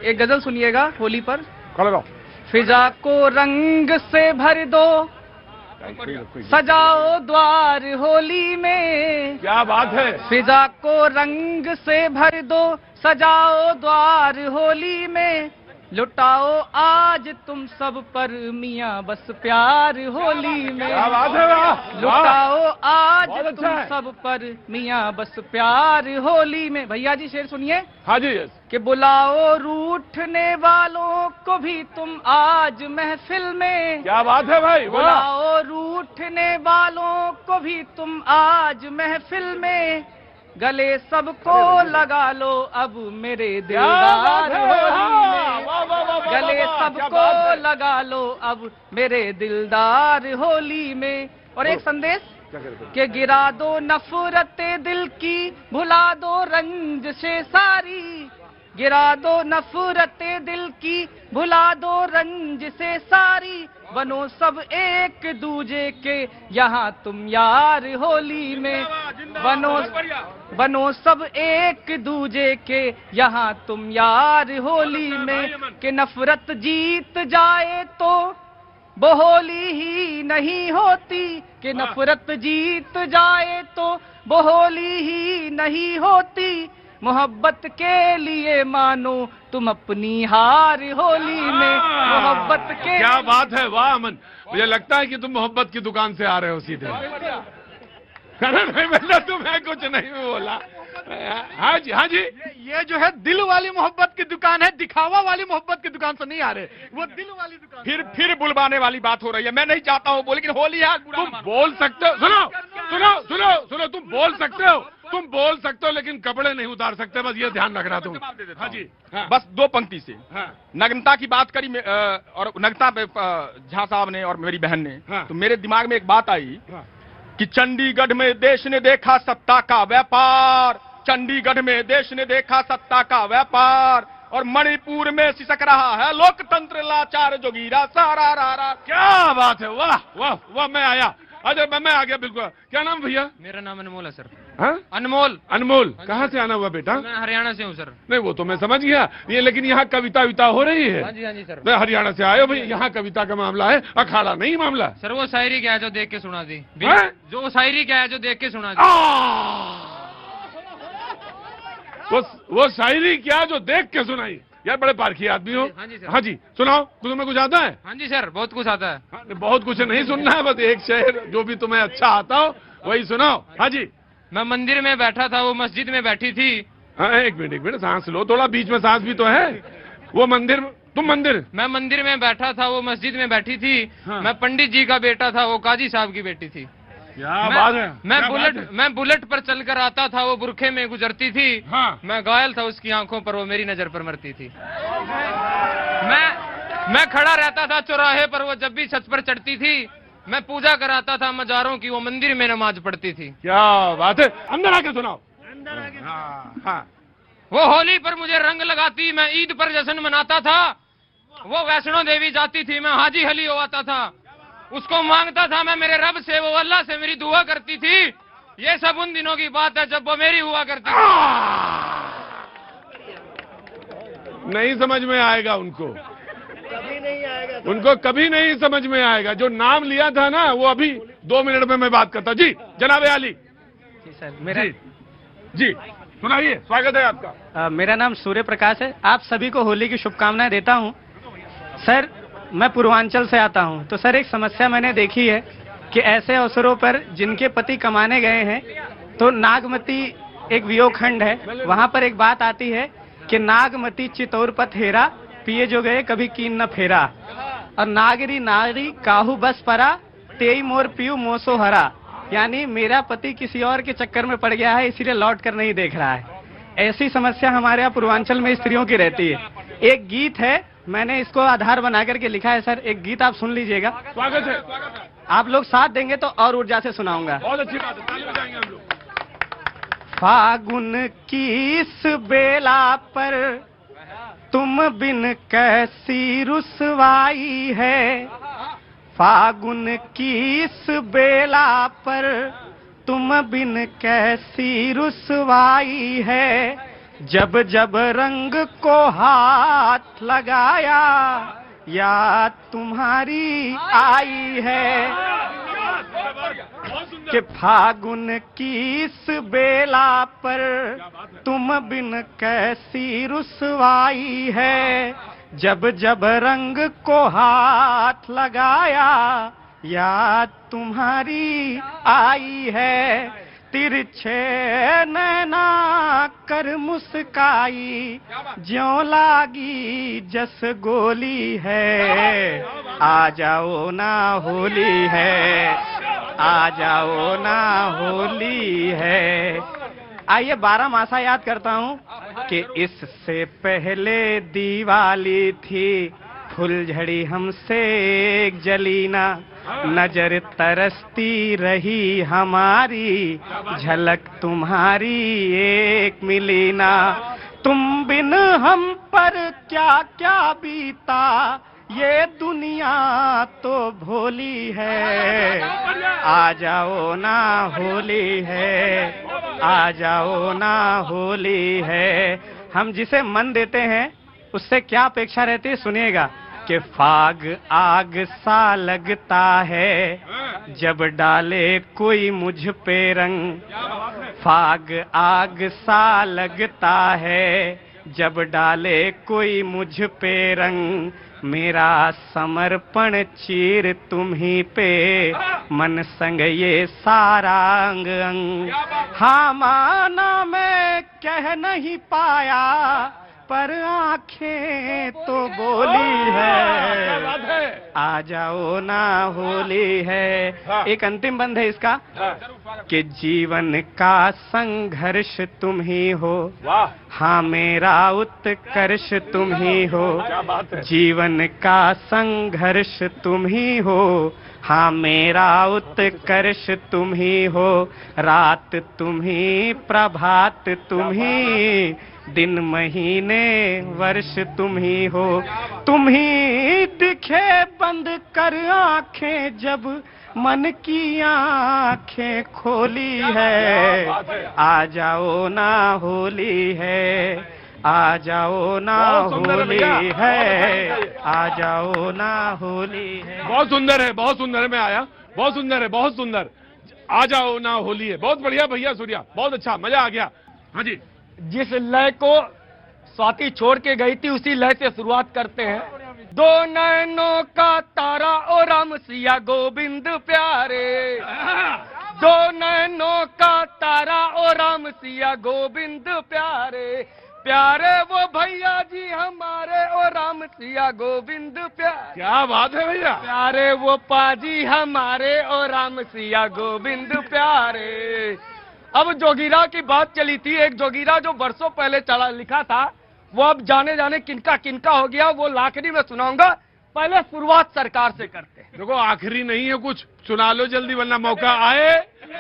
एक गजल सुनिएगा होली पर। लगाओ। फिजा को रंग से भर दो, सजाओ द्वार होली में। क्या बात है। फिजा को रंग से भर दो, सजाओ द्वार होली में। लुटाओ आज तुम सब पर मियाँ बस प्यार होली में। क्या बात है। वाह। लुटाओ आज अच्छा तुम है। सब पर मियाँ बस प्यार होली में। भैया जी शेर सुनिए। हाँ जी। यस। कि बुलाओ रूठने वालों को भी तुम आज महफिल में। क्या बात है भाई। वाह। बुलाओ रूठने वालों को भी तुम आज महफिल में। गले सबको लगा लो अब मेरे दिलदार होली में। गले सबको लगा लो अब मेरे दिलदार होली में। और एक संदेश कि गिरा दो नफरते दिल की, भुला दो रंज से सारी। गिरा दो नफरते दिल की, भुला दो रंज से सारी। बनो सब एक दूजे के यहाँ तुम यार होली में। बनो सब एक दूजे के यहाँ तुम यार होली में। कि नफरत जीत जाए तो वो होली ही नहीं होती। कि नफरत जीत जाए तो वो होली ही नहीं होती। मोहब्बत के लिए मानो तुम अपनी हार होली में। मोहब्बत के। क्या बात है। वाह अमन, मुझे लगता है कि तुम मोहब्बत की दुकान से आ रहे हो सीधे। नहीं बेटा, तुम्हें कुछ नहीं बोला। हाँ जी, हाँ जी। ये जो है दिल वाली मोहब्बत की दुकान है, दिखावा वाली मोहब्बत की दुकान से नहीं आ रहे, वो दिल वाली दुकान। फिर बुलवाने वाली बात हो रही है। मैं नहीं चाहता हूँ बोले, लेकिन होली है। तुम बोल सकते हो। सुनो सुनो सुनो सुनो, तुम बोल सकते हो, तुम बोल सकते हो, लेकिन कपड़े नहीं उतार सकते। बस ये ध्यान रखना तुम। हाँ जी। हाँ। बस दो पंक्ति से। हाँ। नग्नता की बात करी और नग्नता पे झा साहब ने और मेरी बहन ने। हाँ। तो मेरे दिमाग में एक बात आई। हाँ। कि चंडीगढ़ में देश ने देखा सत्ता का व्यापार। चंडीगढ़ में देश ने देखा सत्ता का व्यापार। और मणिपुर में सिसक रहा है लोकतंत्र लाचार जोगीरा सारा रा। क्या बात है। वाह वाह वाह। मैं आया। अरे मैं आ गया बिल्कुल। क्या नाम भैया। मेरा नाम अनमोल है सर। हाँ? अनमोल। अनमोल। कहाँ से आना हुआ बेटा। मैं हरियाणा से हूँ सर। नहीं वो तो मैं समझ गया, ये लेकिन यहाँ कविता विता हो रही है। हाँ जी सर। मैं हरियाणा से आया भाई, यहाँ कविता का मामला है, अखाड़ा नहीं मामला। सर वो शायरी क्या है जो देख के सुना दी। हैं? जो शायरी क्या है जो देख के सुना दी। वो शायरी क्या जो देख के सुनाई। यार बड़े पारखी आदमी हो। हाँ जी सर। हाँ जी सुनाओ, तुम्हें कुछ आता है। हाँ जी सर, बहुत कुछ आता है। हाँ, बहुत कुछ नहीं सुनना है, बस एक शेर जो भी तुम्हें अच्छा आता हो वही सुनाओ। हाँ जी। मैं मंदिर में बैठा था, वो मस्जिद में बैठी थी। हाँ एक मिनट सांस लो थोड़ा, बीच में सांस भी तो है। वो मंदिर, तुम मंदिर। मैं मंदिर में बैठा था, वो मस्जिद में बैठी थी। हाँ। मैं पंडित जी का बेटा था, वो काजी साहब की बेटी थी। क्या बात है। मैं बुलेट पर चलकर आता था, वो बुरखे में गुजरती थी। हाँ। मैं घायल था उसकी आंखों पर, वो मेरी नजर पर मरती थी। मैं खड़ा रहता था चौराहे पर, वो जब भी छत पर चढ़ती थी। मैं पूजा कराता था मजारों की, वो मंदिर में नमाज पढ़ती थी। क्या बात है। अंदर आके सुनाओ। हाँ। वो होली पर मुझे रंग लगाती, मैं ईद पर जश्न मनाता था। वो वैष्णो देवी जाती थी, मैं हाजी हली हो आता था। उसको मांगता था मैं मेरे रब से, वो अल्लाह से मेरी दुआ करती थी। ये सब उन दिनों की बात है जब वो मेरी हुआ करती थी। नहीं समझ में आएगा उनको, कभी नहीं आएगा, उनको कभी नहीं समझ में आएगा। जो नाम लिया था ना वो अभी 2 मिनट में मैं बात करता। जी जनाब आली। जी सर, मेरा जी सुनाइए, स्वागत है आपका। मेरा नाम सूर्य प्रकाश है। आप सभी को होली की शुभकामनाएं देता हूं। सर मैं पूर्वांचल से आता हूं, तो सर एक समस्या मैंने देखी है कि ऐसे अवसरों पर जिनके पति कमाने गए हैं, तो नागमती एक वियोग खंड है, वहां पर एक बात आती है कि नागमती चितौर पथ हेरा, पिए जो गए कभी कीन न फेरा। और नागरी नारी काहू बस परा, तेई मोर पियू मोसो हरा। यानी मेरा पति किसी और के चक्कर में पड़ गया है, इसीलिए लौट कर नहीं देख रहा है। ऐसी समस्या हमारे यहाँ पूर्वांचल में स्त्रियों की रहती है। एक गीत है, मैंने इसको आधार बना करके लिखा है सर, एक गीत आप सुन लीजिएगा। स्वागत है। आप लोग साथ देंगे तो और ऊर्जा से सुनाऊंगा। बहुत अच्छी बात है, ताली बजाएंगे हम लोग। फागुन की इस बेला पर तुम बिन कैसी रुसवाई है। फागुन की इस बेला पर तुम बिन कैसी रुसवाई है। जब जब रंग को हाथ लगाया याद तुम्हारी आई है कि फागुन की इस बेला पर तुम बिन कैसी रुसवाई है। जब जब रंग को हाथ लगाया याद तुम्हारी आई है। तिरछे नैना कर मुस्काई ज्यों लागी जस गोली है। आ जाओ ना होली है, आ जाओ ना होली है। आइए 12 मासा याद करता हूँ कि इससे पहले दिवाली थी, फुलझड़ी हमसे एक जलीना, नजर तरसती रही हमारी, झलक तुम्हारी एक मिली ना। तुम बिन हम पर क्या क्या बीता, ये दुनिया तो भोली है। आ जाओ ना होली है, आ जाओ ना होली है। हम जिसे मन देते हैं उससे क्या अपेक्षा रहती है, सुनिएगा कि फाग आग सा लगता है जब डाले कोई मुझ पे रंग। फाग आग सा लगता है जब डाले कोई मुझ पे रंग। मेरा समर्पण चीर तुम्ही पे, मन संग ये सारा अंग अंग। हाँ माना मैं कह नहीं पाया, पर आंखें तो बोली है। आ जाओ ना होली है। एक अंतिम बंद है इसका कि जीवन का संघर्ष तुम ही हो, हाँ मेरा उत्कर्ष तुम ही हो। जीवन का संघर्ष तुम ही हो, हाँ मेरा उत्कर्ष तुम ही हो। रात तुम ही, प्रभात तुम ही, दिन महीने वर्ष तुम ही हो। तुम ही दिखे बंद कर आंखें जब मन की आंखें खोली है। आ जाओ ना होली है, आ जाओ ना होली है, आ जाओ ना होली है। बहुत सुंदर है, बहुत सुंदर है। मैं आया, बहुत सुंदर है, बहुत सुंदर। आ जाओ ना होली है, बहुत बढ़िया भैया सूर्या, बहुत अच्छा, मजा आ गया। हाँ जी, जिस लय को स्वाति छोड़ के गई थी उसी लय से शुरुआत करते हैं। दो नैनों का तारा ओ राम सिया गोविंद प्यारे, दो नैनों का तारा ओ राम सिया गोविंद प्यारे। प्यारे वो भैया जी हमारे ओ राम सिया गोविंद प्यारे। क्या बात है भैया। प्यारे वो पाजी हमारे ओ राम सिया गोविंद प्यारे। अब जोगीरा की बात चली थी, एक जोगीरा जो बरसों पहले चला लिखा था, वो अब जाने जाने किनका किनका हो गया, वो लाखनी में सुनाऊंगा। पहले शुरुआत सरकार से करते हैं। देखो आखिरी नहीं है, कुछ सुना लो जल्दी वरना मौका आए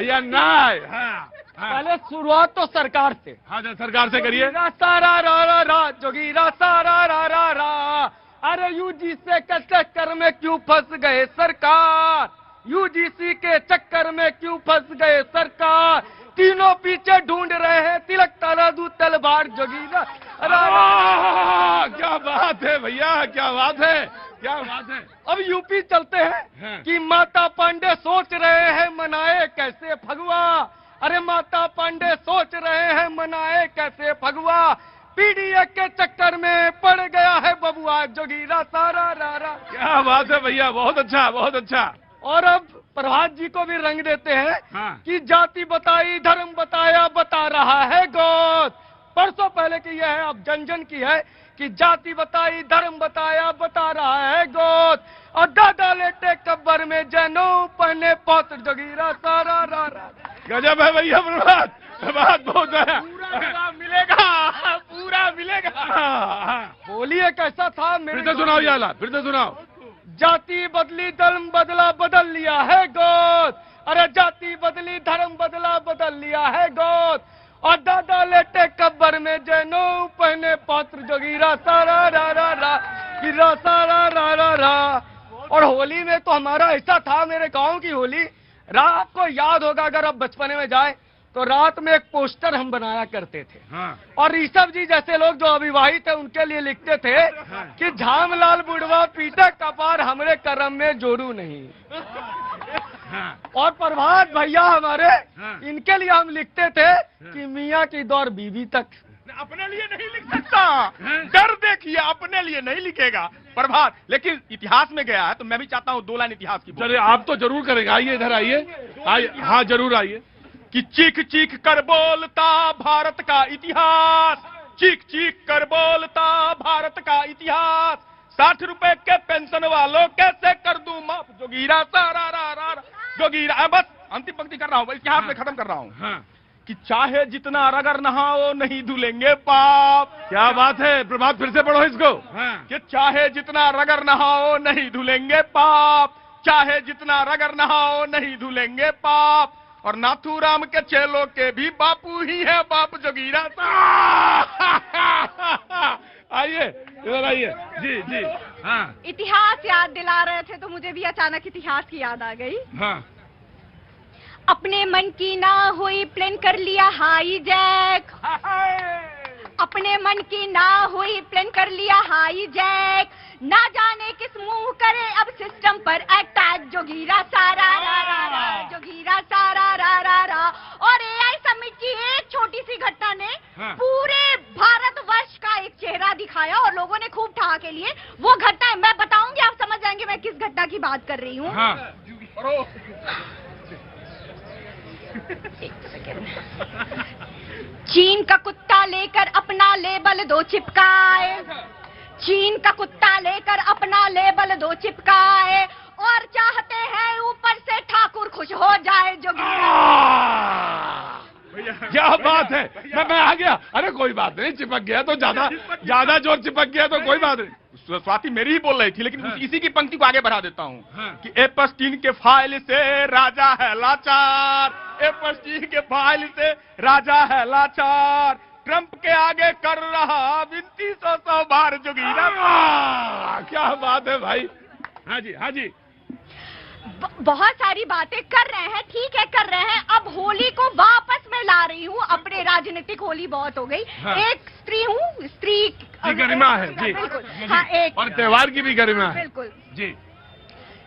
या ना आए। हाँ, हाँ। पहले शुरुआत तो सरकार से। हाँ सरकार से करिए। सारा रा रा रा जोगीरा सारा रा रा रा। अरे यूजीसी के चक्कर में क्यों फंस गए सरकार, यूजीसी के चक्कर में क्यों फंस गए सरकार। तीनों पीछे ढूंढ रहे हैं तिलक तराजू तलवार जोगीरा। क्या बात है भैया, क्या बात है, क्या बात है। अब यूपी चलते हैं कि माता पांडे सोच रहे हैं मनाए कैसे फगुआ। अरे माता पांडे सोच रहे हैं मनाए कैसे फगुआ। पीडीए के चक्कर में पड़ गया है बबुआ जोगीरा सारा रा रा। क्या बात है भैया, बहुत अच्छा, बहुत अच्छा। और अब प्रभात जी को भी रंग देते हैं कि जाति बताई धर्म बताया बता रहा है गोद। परसों पहले की यह है, अब जन जन की है कि जाति बताई धर्म बताया बता रहा है गोद। और दादा लेटे कब्र में जनो पहने पौत्र जोगीरा सारा रा रा। गजब है भैया प्रभात, प्रभात बहुत है। पूरा मिलेगा, पूरा मिलेगा। बोलिए कैसा था। फिर से सुनाओ ये हालात, फिर से सुनाओ। जाति बदली धर्म बदला बदल लिया है गोद। अरे जाति बदली धर्म बदला बदल लिया है गोद। और दादा लेटे कब्र में जनो पहने पात्र जोगीरा सारा रा रा रा, गिरा सारा रा रा रा। और होली में तो हमारा ऐसा था, मेरे गांव की होली, रात को याद होगा अगर अब बचपने में जाए तो रात में एक पोस्टर हम बनाया करते थे। हाँ। और ऋषभ जी जैसे लोग जो अविवाहित है उनके लिए लिखते थे कि झामलाल बुढ़वा पीटे कपार हमरे करम में जोड़ू नहीं। और प्रभात भैया हमारे, इनके लिए हम लिखते थे कि मियाँ की दौर बीवी तक। अपने लिए नहीं लिख सकता, डर देखिए, अपने लिए नहीं लिखेगा प्रभात, लेकिन इतिहास में गया है तो मैं भी चाहता हूँ 2 लाइन इतिहास की। चलिए आप तो जरूर करेंगे, आइए इधर आइए, आइए, हाँ जरूर आइए। कि चीख चीख कर बोलता भारत का इतिहास, चीख चीख कर बोलता भारत का इतिहास, 60 रुपए के पेंशन वालों कैसे कर दूं माफ, जोगीरा सारा रा रा जोगीरा। बस अंतिम पंक्ति कर रहा हूँ, इतिहास में खत्म कर रहा हूँ। हाँ। कि चाहे जितना रगर नहाओ नहीं धुलेंगे पाप। क्या बात है, प्रभात फिर से पढ़ो इसको। कि चाहे जितना रगर नहाओ नहीं धुलेंगे पाप, चाहे जितना रगर नहाओ नहीं धुलेंगे पाप, और नाथूराम के चेलों के भी बापू ही है बाप जोगीरा। आइए इधर आइए। जी जी। हाँ इतिहास याद दिला रहे थे तो मुझे भी अचानक इतिहास की याद आ गई। हाँ। अपने मन की ना हुई प्लेन कर लिया हाई जैक, अपने मन की ना हुई प्लेन कर लिया हाई जैक, ना जाने किस मुंह करे अब सिस्टम पर अटैक, जोगीरा सारा रा रा रा, जोगीरा सारा रा रा रा। और एआई समिट की एक छोटी सी घटना ने पूरे भारतवर्ष का एक चेहरा दिखाया और लोगों ने खूब ठहाके लिए। वो घटना मैं बताऊंगी, आप समझ जाएंगे मैं किस घटना की बात कर रही हूँ। चीन का कुत्ता लेकर अपना लेबल 2 चिपकाए, चीन का कुत्ता लेकर अपना लेबल 2 चिपकाए, और चाहते हैं ऊपर से ठाकुर खुश हो जाए जोगीरा। क्या बात है, मैं आ गया। अरे कोई बात नहीं, चिपक गया तो ज्यादा जोर चिपक गया तो कोई बात नहीं। स्वाति मेरी ही बोल रही थी, लेकिन इसी की पंक्ति को आगे बढ़ा देता हूँ। कि एपस्टीन के फाइल से राजा है लाचार, एपस्टीन के फाइल से राजा है लाचार, ट्रंप के आगे कर रहा विनती 100 बार जोगीरा। क्या बात है भाई। हाँ जी हाँ जी। बहुत सारी बातें कर रहे हैं, ठीक है कर रहे हैं। अब होली को वापस मैं ला रही हूँ, अपने राजनीतिक होली बहुत हो गई। एक स्त्री हूँ, स्त्री की गरिमा है जी। बिल्कुल। हाँ एक, और त्योहार की भी गरिमा है बिल्कुल जी।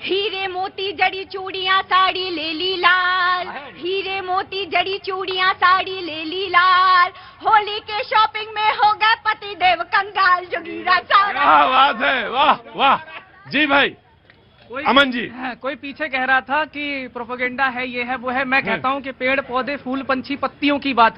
हीरे मोती जड़ी चूड़ियां साड़ी ले ली लाल, हीरे मोती जड़ी चूड़ियां साड़ी ले ली लाल, होली के शॉपिंग में हो गए पति देव कंगाल, जोगीरा सारा। क्या बात है, वाह वाह जी भाई। अमन जी, कोई पीछे कह रहा था कि प्रोपेगेंडा है, ये है वो है। मैं कहता हूँ कि पेड़ पौधे फूल पंछी पत्तियों की बात